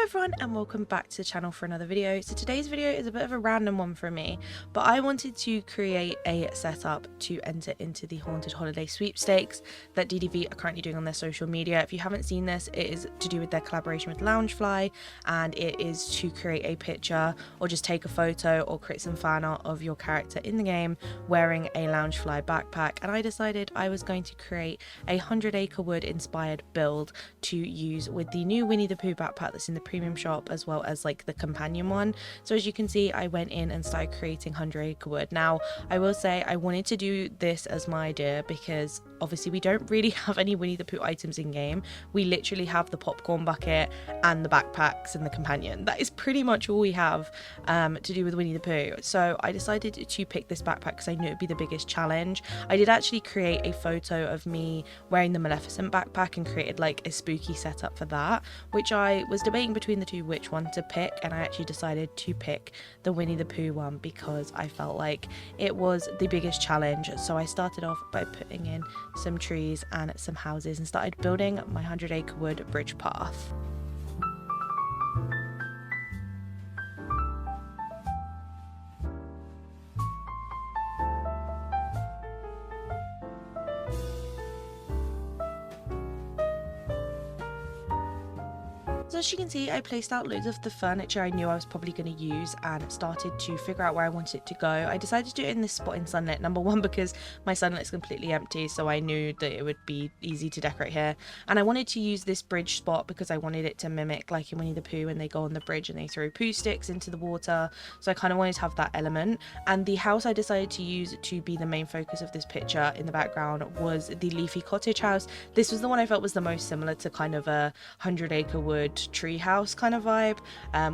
everyone and welcome back to the channel for another video. So today's video is a bit of a random one for me, but I wanted to create a setup to enter into the Haunted Holiday Sweepstakes that DDV are currently doing on their social media. If you haven't seen this, it is to do with their collaboration with Loungefly, and it is to create a picture or just take a photo or create some fan art of your character in the game wearing a Loungefly backpack. And I decided I was going to create a 100 Acre Wood inspired build to use with the new Winnie the Pooh backpack that's in the premium shop, as well as like the companion one. So as you can see, I went in and started creating 100 Acre Wood. Now I will say I wanted to do this as my idea because obviously we don't really have any Winnie the Pooh items in game. We literally have the popcorn bucket and the backpacks and the companion. That is pretty much all we have to do with Winnie the Pooh. So I decided to pick this backpack because I knew it'd be the biggest challenge. I did actually create a photo of me wearing the Maleficent backpack and created like a spooky setup for that, which I was debating between the two which one to pick, and I actually decided to pick the Winnie the Pooh one because I felt like it was the biggest challenge. So I started off by putting in some trees and some houses and started building my 100 Acre Wood bridge path. So as you can see, I placed out loads of the furniture I knew I was probably going to use and started to figure out where I wanted it to go. I decided to do it in this spot in sunlit, number one because my sunlit is completely empty, so I knew that it would be easy to decorate here. And I wanted to use this bridge spot because I wanted it to mimic like in Winnie the Pooh when they go on the bridge and they throw poo sticks into the water. So I kind of wanted to have that element. And the house I decided to use to be the main focus of this picture in the background was the leafy cottage house. This was the one I felt was the most similar to kind of a 100 Acre Wood tree house kind of vibe.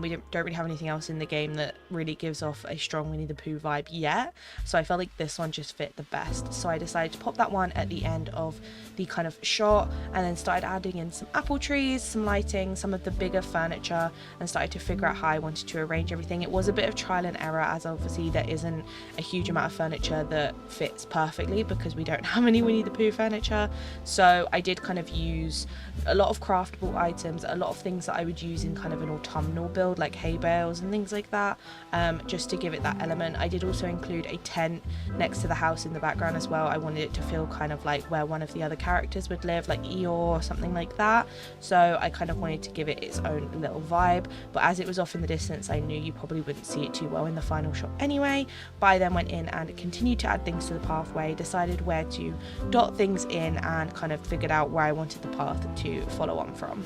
We don't really have anything else in the game that really gives off a strong Winnie the Pooh vibe yet, so I felt like this one just fit the best. So I decided to pop that one at the end of the kind of shot, and then started adding in some apple trees, some lighting, some of the bigger furniture, and started to figure out how I wanted to arrange everything. It was a bit of trial and error, as obviously there isn't a huge amount of furniture that fits perfectly because we don't have any Winnie the Pooh furniture. So I did kind of use a lot of craftable items, a lot of things that I would use in kind of an autumnal build like hay bales and things like that, just to give it that element. I did also include a tent next to the house in the background as well. I wanted it to feel kind of like where one of the other characters would live, like Eeyore or something like that. So I kind of wanted to give it its own little vibe, but as it was off in the distance I knew you probably wouldn't see it too well in the final shot anyway. But I then went in and continued to add things to the pathway, decided where to dot things in, and kind of figured out where I wanted the path to follow on from.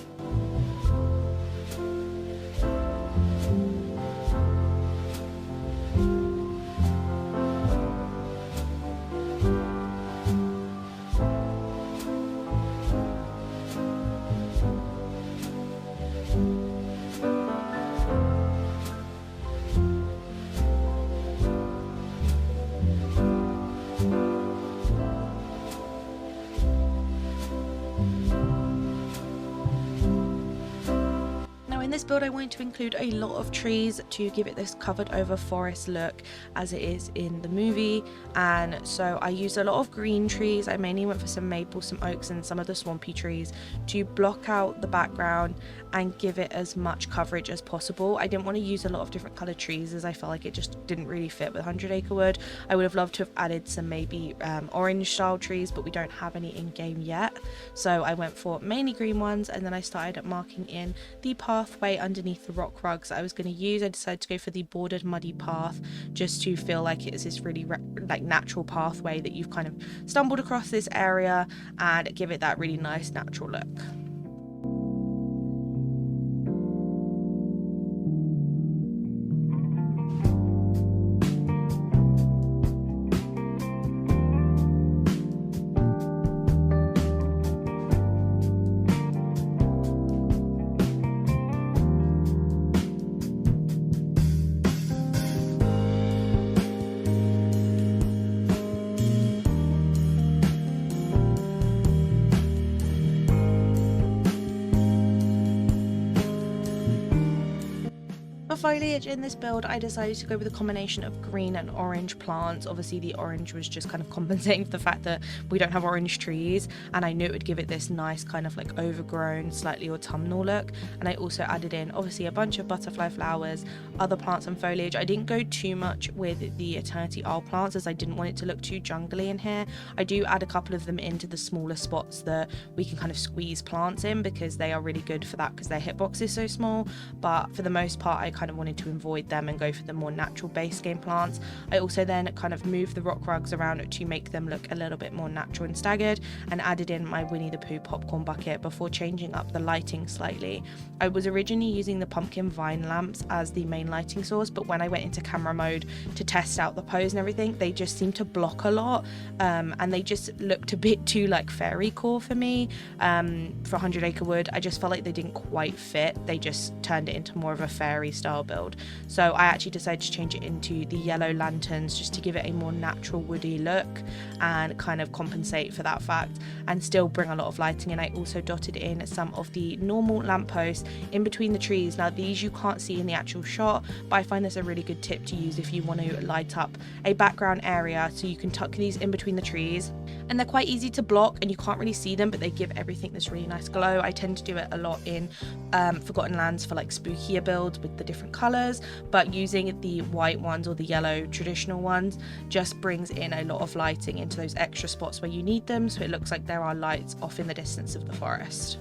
In this build I wanted to include a lot of trees to give it this covered over forest look as it is in the movie, and so I used a lot of green trees. I mainly went for some maple, some oaks, and some of the swampy trees to block out the background and give it as much coverage as possible. I didn't want to use a lot of different colored trees as I felt like it just didn't really fit with 100 Acre Wood. I would have loved to have added some maybe orange style trees, but we don't have any in game yet, so I went for mainly green ones. And then I started marking in the pathway underneath the rock rugs that I was going to use. I decided to go for the bordered muddy path just to feel like it's this really like natural pathway that you've kind of stumbled across this area and give it that really nice natural look. foliage in this build, I decided to go with a combination of green and orange plants. Obviously the orange was just kind of compensating for the fact that we don't have orange trees, and I knew it would give it this nice kind of like overgrown, slightly autumnal look. And I also added in obviously a bunch of butterfly flowers, other plants and foliage. I didn't go too much with the Eternity Isle plants as I didn't want it to look too jungly in here. I do add a couple of them into the smaller spots that we can kind of squeeze plants in, because they are really good for that because their hitbox is so small. But for the most part I kind of wanted to avoid them and go for the more natural base game plants. I also then kind of moved the rock rugs around to make them look a little bit more natural and staggered, and added in my Winnie the Pooh popcorn bucket before changing up the lighting slightly. I was originally using the pumpkin vine lamps as the main lighting source, but when I went into camera mode to test out the pose and everything, they just seemed to block a lot, and they just looked a bit too like fairy core for me. For 100 Acre Wood, I just felt like they didn't quite fit. They just turned it into more of a fairy style build. So I actually decided to change it into the yellow lanterns just to give it a more natural woody look and kind of compensate for that fact and still bring a lot of lighting in. I also dotted in some of the normal lampposts in between the trees. Now these you can't see in the actual shot, but I find this a really good tip to use if you want to light up a background area. So you can tuck these in between the trees, and they're quite easy to block and you can't really see them, but they give everything this really nice glow. I tend to do it a lot in Forgotten Lands for like spookier builds with the different colours, but using the white ones or the yellow traditional ones just brings in a lot of lighting into those extra spots where you need them, so it looks like there are lights off in the distance of the forest.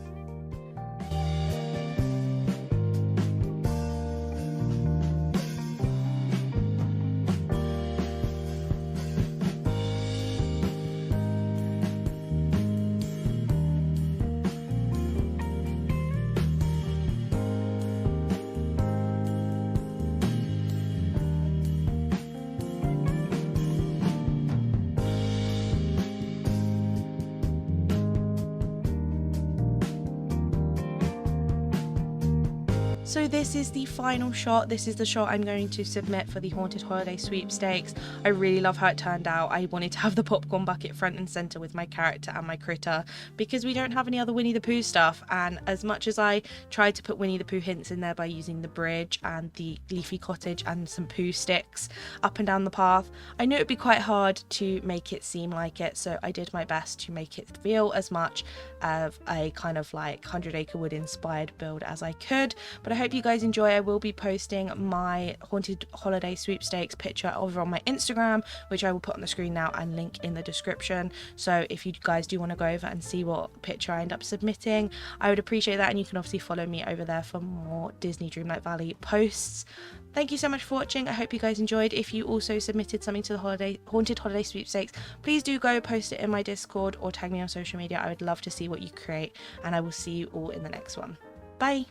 So this is the final shot. This is the shot I'm going to submit for the Haunted Holiday Sweepstakes. I really love how it turned out. I wanted to have the popcorn bucket front and center with my character and my critter because we don't have any other Winnie the Pooh stuff, and as much as I tried to put Winnie the Pooh hints in there by using the bridge and the leafy cottage and some Pooh sticks up and down the path, I knew it'd be quite hard to make it seem like it, so I did my best to make it feel as much of a kind of like 100 Acre Wood inspired build as I could. But I hope you guys enjoy. I will be posting my Haunted Holiday Sweepstakes picture over on my Instagram, which I will put on the screen now and link in the description. So if you guys do want to go over and see what picture I end up submitting, I would appreciate that, and you can obviously follow me over there for more Disney Dreamlight Valley posts. Thank you so much for watching. I hope you guys enjoyed. If you also submitted something to the Haunted Holiday Sweepstakes, please do go post it in my Discord or tag me on social media. I would love to see what you create, and I will see you all in the next one. Bye!